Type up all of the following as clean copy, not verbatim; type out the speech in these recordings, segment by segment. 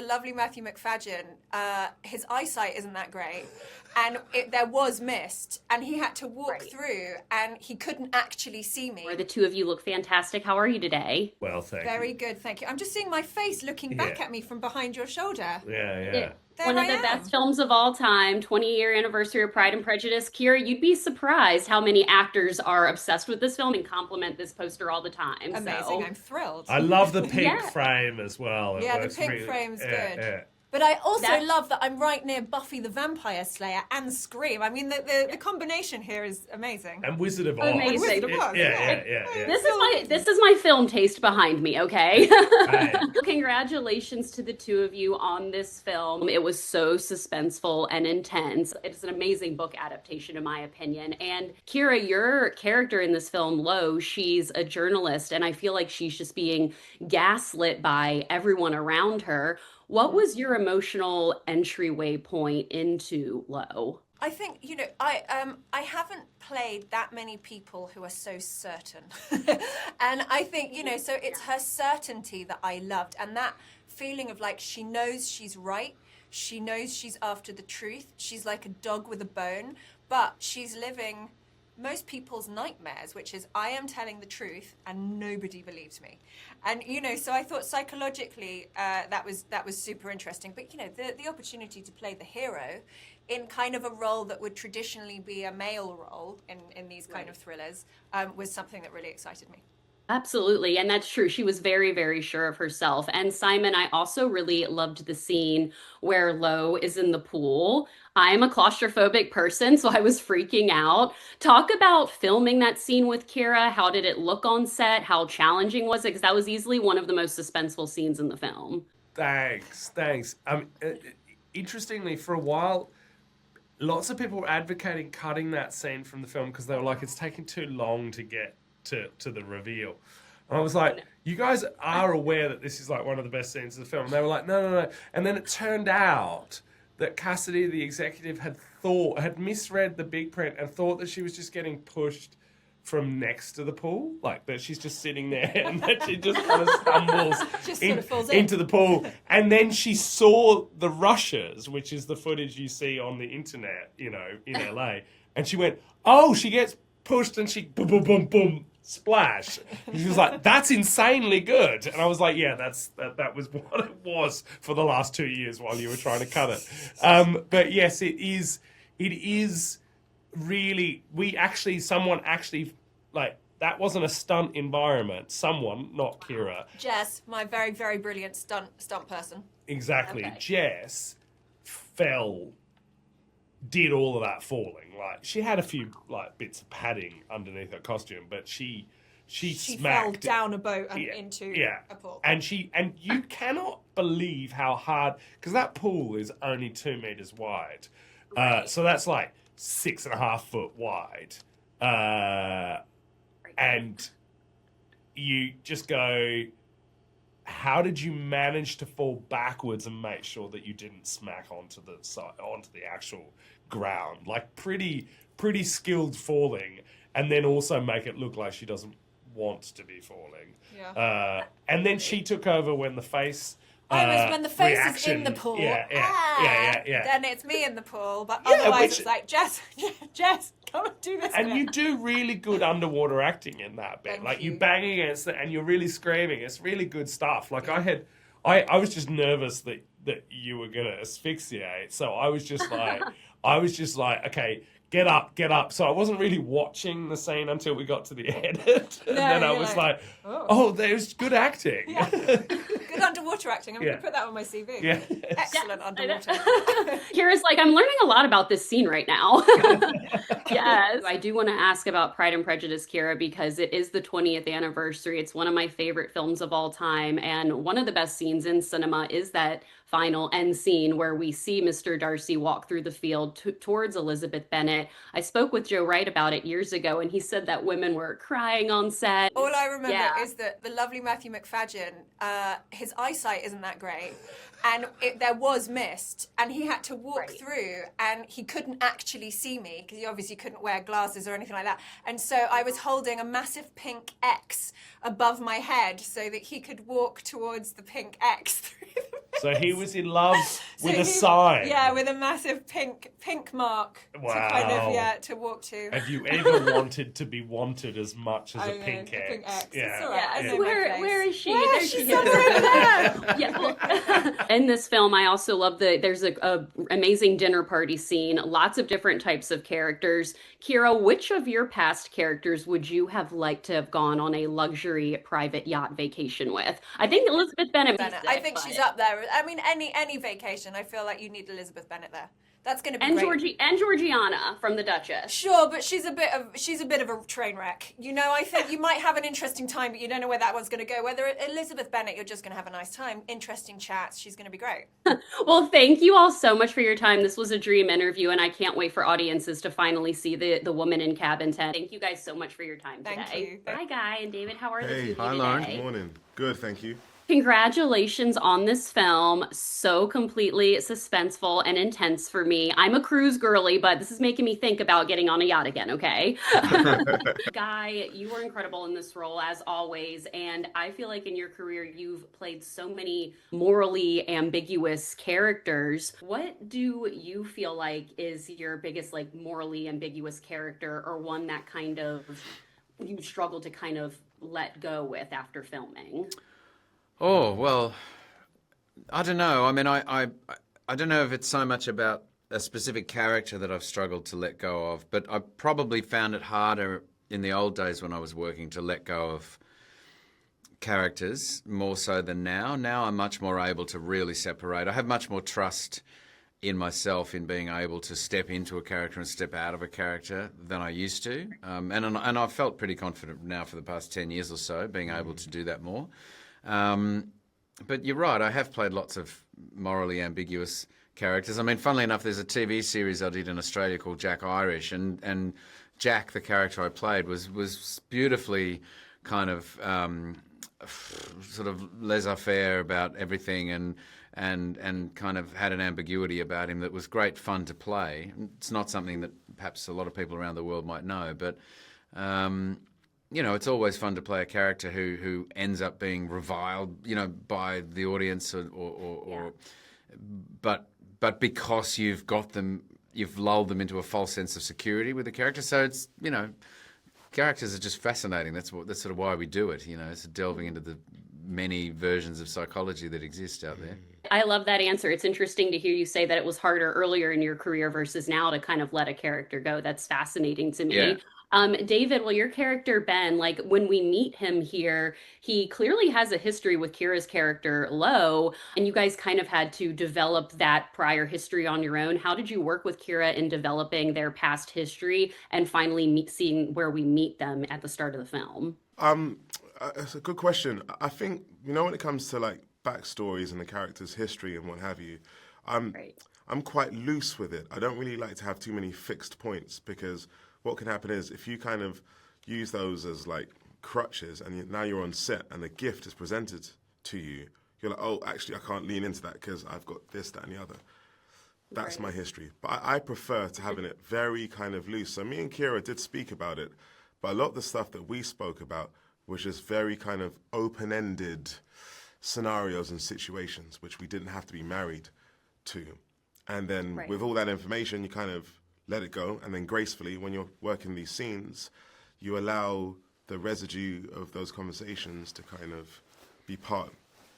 lovely Matthew McFadden, his eyesight isn't that great. And there was mist, and he had to walk through, and he couldn't actually see me. The two of you look fantastic. How are you today? Well, thank you. Very good, thank you. I'm just seeing my face looking back at me from behind your shoulder. Yeah. One of the best films of all time, 20-year anniversary of Pride and Prejudice. Keira, you'd be surprised how many actors are obsessed with this film and compliment this poster all the time. Amazing, so. I'm thrilled. I love the pink frame as well. The pink frame's good. Yeah. But I also love that I'm right near Buffy the Vampire Slayer and Scream. I mean, the combination here is amazing. And Wizard of Oz. Amazing. Wizard of Oz. Yeah. This is my film taste behind me, okay? Congratulations to the two of you on this film. It was so suspenseful and intense. It's an amazing book adaptation, in my opinion. And Keira, your character in this film, Lo, she's a journalist, and I feel like she's just being gaslit by everyone around her. What was your emotional entryway point into Lo? I think, I haven't played that many people who are so certain. And I think, so it's her certainty that I loved. And that feeling of like, she knows she's right. She knows she's after the truth. She's like a dog with a bone, but she's living most people's nightmares, which is I am telling the truth and nobody believes me. And so I thought psychologically that was super interesting. But the opportunity to play the hero in kind of a role that would traditionally be a male role in these kind of thrillers was something that really excited me. Absolutely. And that's true. She was very, very sure of herself. And Simon, I also really loved the scene where Lo is in the pool. I'm a claustrophobic person, so I was freaking out. Talk about filming that scene with Keira. How did it look on set? How challenging was it? Because that was easily one of the most suspenseful scenes in the film. Thanks. Interestingly, for a while, lots of people were advocating cutting that scene from the film because they were like, it's taking too long to get to the reveal. And I was like, you guys are aware that this is like one of the best scenes of the film. And they were like, no. And then it turned out that Cassidy, the executive, had misread the big print and thought that she was just getting pushed from next to the pool, like that she's just sitting there and that she just kind of stumbles into the pool. And then she saw the rushes, which is the footage you see on the internet, in LA. And she went, oh, she gets pushed and she boom, boom, boom, boom, splash. And she was like, that's insanely good. And I was like, yeah, that was what it was for the last 2 years while you were trying to cut it. But yes, it is really, someone actually, like, that wasn't a stunt environment. Someone, not Keira. Jess, my very, very brilliant stunt person. Exactly. Okay. Jess did all of that falling. Like, she had a few like bits of padding underneath her costume, but she fell down a boat and into a pool. And you cannot believe how hard, because that pool is only 2 meters wide. So that's like 6.5 foot wide. And you just go, how did you manage to fall backwards and make sure that you didn't smack onto the actual ground? Like, pretty skilled falling, and then also make it look like she doesn't want to be falling. Yeah. And then she took over when the face. When the face reaction, is in the pool. Yeah. Then it's me in the pool, but otherwise it's like, Jess, come and do this. And you do really good underwater acting in that bit. Thank like you. you bang against it and you're really screaming. It's really good stuff. Like I was just nervous that you were gonna asphyxiate. So I was just like, okay, get up. So I wasn't really watching the scene until we got to the edit. And then I was like, oh, there's good acting. Yeah. Good underwater acting. I'm going to put that on my CV. Yeah. Excellent underwater. Keira's like, I'm learning a lot about this scene right now. Yes. I do want to ask about Pride and Prejudice, Keira, because it is the 20th anniversary. It's one of my favorite films of all time. And one of the best scenes in cinema is that final end scene where we see Mr. Darcy walk through the field towards Elizabeth Bennet. I spoke with Joe Wright about it years ago, and he said that women were crying on set. All I remember is that the lovely Matthew McFadden, his eyesight isn't that great. And there was mist, and he had to walk through, and he couldn't actually see me because he obviously couldn't wear glasses or anything like that. And so I was holding a massive pink X above my head so that he could walk towards the pink X through the mist. So he was in love with a sign. Yeah, with a massive pink mark to kind of to walk to. Have you ever wanted to be wanted as much as a pink X? Pink X. Yeah. It's all right. Yeah. Where is she? Where there is she she? is. Somewhere Yeah, well, in this film, I also love there's a amazing dinner party scene, lots of different types of characters. Keira, which of your past characters would you have liked to have gone on a luxury private yacht vacation with? I think Elizabeth Bennet. I think she's up there. I mean, any vacation, I feel like you need Elizabeth Bennet there. That's going to be great. And Georgiana from The Duchess. Sure, but she's a bit of a train wreck. You know, I think you might have an interesting time, but you don't know where that one's going to go. Whether Elizabeth Bennet, you're just going to have a nice time, interesting chats. She's going to be great. Well, thank you all so much for your time. This was a dream interview, and I can't wait for audiences to finally see the woman in cabin 10. Thank you guys so much for your time today. Thank you. Hi, Guy and David. How are the two of you Hi, Lauren. today? Good morning. Good, thank you. Congratulations on this film. So completely suspenseful and intense for me. I'm a cruise girly, but this is making me think about getting on a yacht again, okay? Guy, you were incredible in this role as always, and I feel like in your career you've played so many morally ambiguous characters. What do you feel like is your biggest like morally ambiguous character, or one that kind of you struggle to kind of let go with after filming? Oh, well, I don't know. I mean, I don't know if it's so much about a specific character that I've struggled to let go of, but I probably found it harder in the old days when I was working to let go of characters more so than now. Now I'm much more able to really separate. I have much more trust in myself in being able to step into a character and step out of a character than I used to. And I've felt pretty confident now for the past 10 years or so, being able to do that more. But you're right, I have played lots of morally ambiguous characters. I mean, funnily enough, there's a TV series I did in Australia called Jack Irish, and Jack, the character I played, was beautifully kind of sort of laissez-faire about everything and kind of had an ambiguity about him that was great fun to play. It's not something that perhaps a lot of people around the world might know, but you know, it's always fun to play a character who ends up being reviled, you know, by the audience, but because you've lulled them into a false sense of security with the character. So it's, you know, characters are just fascinating. That's sort of why we do it. You know, it's delving into the many versions of psychology that exist out there. I love that answer. It's interesting to hear you say that it was harder earlier in your career versus now to kind of let a character go. That's fascinating to me. Yeah. David, well, your character, Ben, like when we meet him here, he clearly has a history with Keira's character, Lo, and you guys kind of had to develop that prior history on your own. How did you work with Keira in developing their past history and finally seeing where we meet them at the start of the film? It's a good question. I think, you know, when it comes to like backstories and the character's history and what have you, I'm quite loose with it. I don't really like to have too many fixed points, because what can happen is if you kind of use those as like crutches and now you're on set and the gift is presented to you, you're like, oh, actually, I can't lean into that because I've got this, that, and the other. That's my history. But I prefer to having it very kind of loose. So me and Keira did speak about it, but a lot of the stuff that we spoke about was just very kind of open-ended scenarios and situations, which we didn't have to be married to. And then with all that information, you kind of let it go, and then gracefully, when you're working these scenes, you allow the residue of those conversations to kind of be part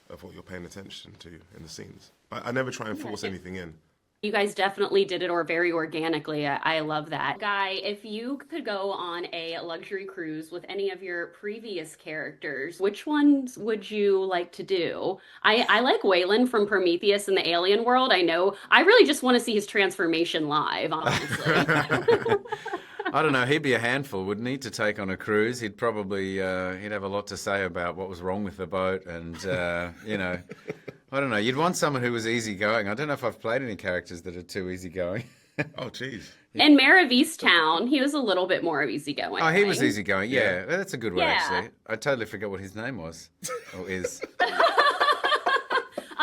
of what you're paying attention to in the scenes. But I never try and force anything in. You guys definitely did it very organically. I love that. Guy, if you could go on a luxury cruise with any of your previous characters, which ones would you like to do? I like Waylon from Prometheus in the Alien world. I know. I really just want to see his transformation live, honestly. I don't know. He'd be a handful, wouldn't he, to take on a cruise? He'd probably he'd have a lot to say about what was wrong with the boat, and you know, I don't know. You'd want someone who was easygoing. I don't know if I've played any characters that are too easygoing. Oh, geez. And Mayor of Easttown, he was a little bit more easygoing. Oh, he was easygoing. Yeah, that's a good one, Yeah. actually. I totally forgot what his name was, or is.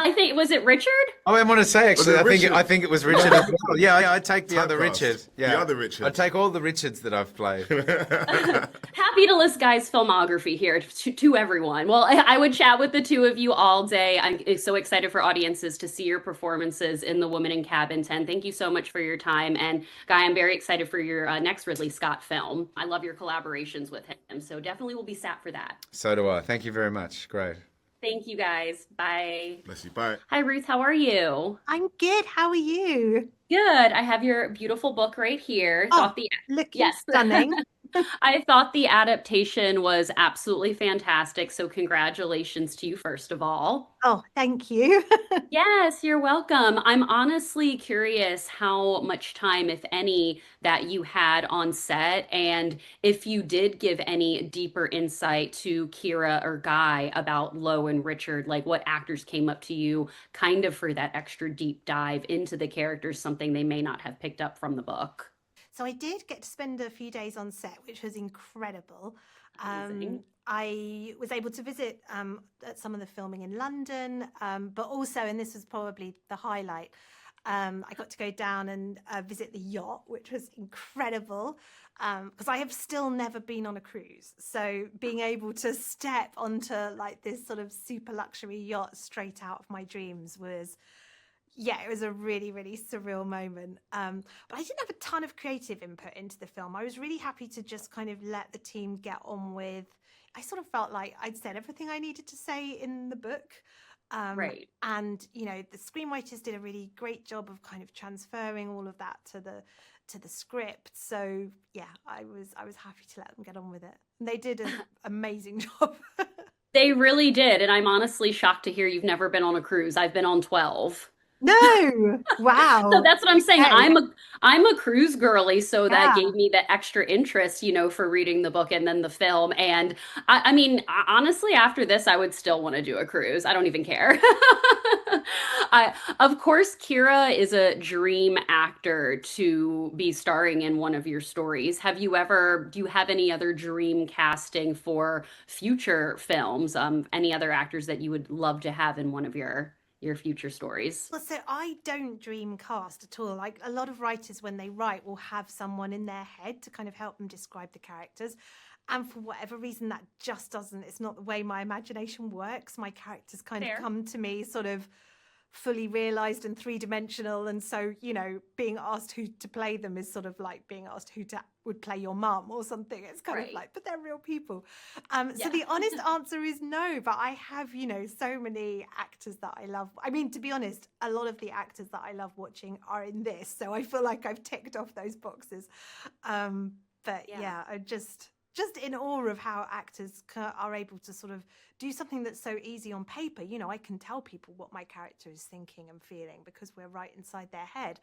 I think, was it Richard? Oh, I want to say actually, I think it was Richard as well. Yeah, I take the other Typecast. Richard. Yeah, The other Richard. I take all the Richards that I've played. Happy to list Guy's filmography here to everyone. Well, I would chat with the two of you all day. I'm so excited for audiences to see your performances in The Woman in Cabin 10. Thank you so much for your time. And Guy, I'm very excited for your next Ridley Scott film. I love your collaborations with him. So definitely will be sat for that. So do I. Thank you very much. Great. Thank you guys. Bye. Bless you. Bye. Hi, Ruth. How are you? I'm good. How are you? Good. I have your beautiful book right here. Oh, looking Yes. stunning. I thought the adaptation was absolutely fantastic. So congratulations to you, first of all. Oh, thank you. Yes, you're welcome. I'm honestly curious how much time, if any, that you had on set, and if you did give any deeper insight to Keira or Guy about Lo and Richard, like what actors came up to you kind of for that extra deep dive into the characters, something they may not have picked up from the book. So I did get to spend a few days on set, which was incredible. Amazing. I was able to visit at some of the filming in London, but also, and this was probably the highlight, I got to go down and visit the yacht, which was incredible, because I have still never been on a cruise. So being able to step onto like this sort of super luxury yacht straight out of my dreams was, yeah, it was a really, really surreal moment. But I didn't have a ton of creative input into the film. I was really happy to just kind of let the team get on with, I sort of felt like I'd said everything I needed to say in the book. Right. And, you know, the screenwriters did a really great job of kind of transferring all of that to the script. So yeah, I was happy to let them get on with it. And they did an amazing job. They really did. And I'm honestly shocked to hear you've never been on a cruise. I've been on 12. No, wow. So that's what I'm saying. Okay. I'm a cruise girly, so that Yeah. gave me that extra interest, you know, for reading the book and then the film. And I mean, honestly, after this, I would still want to do a cruise. I don't even care. Of course, Keira is a dream actor to be starring in one of your stories. Do you have any other dream casting for future films? Any other actors that you would love to have in one of your future stories? Well, so I don't dream cast at all. Like a lot of writers, when they write, will have someone in their head to kind of help them describe the characters. And for whatever reason, that just doesn't, it's not the way my imagination works. My characters kind Fair. of come to me sort of fully realized and three-dimensional. And so, you know, being asked who to play them is sort of like being asked who would play your mum or something. It's kind of Right. like, but they're real people. So the honest answer is no, but I have, you know, so many actors that I love. I mean, to be honest, a lot of the actors that I love watching are in this. So I feel like I've ticked off those boxes. But yeah, I'm just in awe of how actors are able to sort of do something that's so easy on paper. You know, I can tell people what my character is thinking and feeling because we're right inside their head.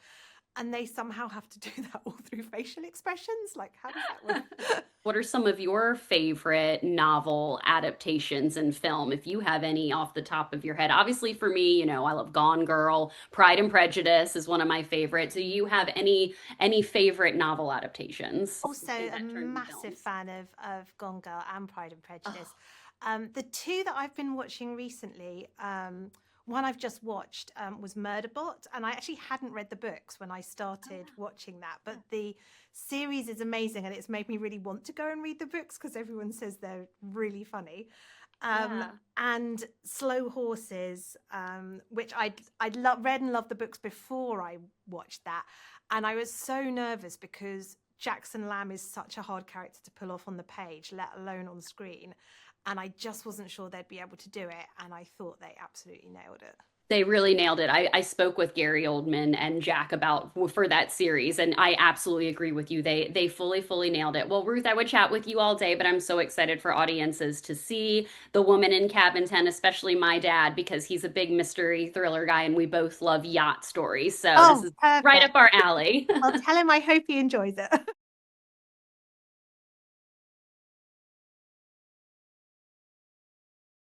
And they somehow have to do that all through facial expressions. Like, how does that work? What are some of your favorite novel adaptations in film, if you have any off the top of your head? Obviously, for me, you know, I love Gone Girl. Pride and Prejudice is one of my favorites. Do you have any favorite novel adaptations? Also, that a turn into massive films? fan of Gone Girl and Pride and Prejudice. The two that I've been watching recently, one I've just watched was Murderbot, and I actually hadn't read the books when I started watching that, but the series is amazing, and it's made me really want to go and read the books because everyone says they're really funny. And Slow Horses, which I'd read and loved the books before I watched that, and I was so nervous because Jackson Lamb is such a hard character to pull off on the page, let alone on screen. And I just wasn't sure they'd be able to do it. And I thought they absolutely nailed it. They really nailed it. I spoke with Gary Oldman and Jack for that series, and I absolutely agree with you. They fully nailed it. Well, Ruth, I would chat with you all day, but I'm so excited for audiences to see The Woman in Cabin 10, especially my dad, because he's a big mystery thriller guy, and we both love yacht stories. So this is right perfect. up our alley. I'll tell him I hope he enjoys it.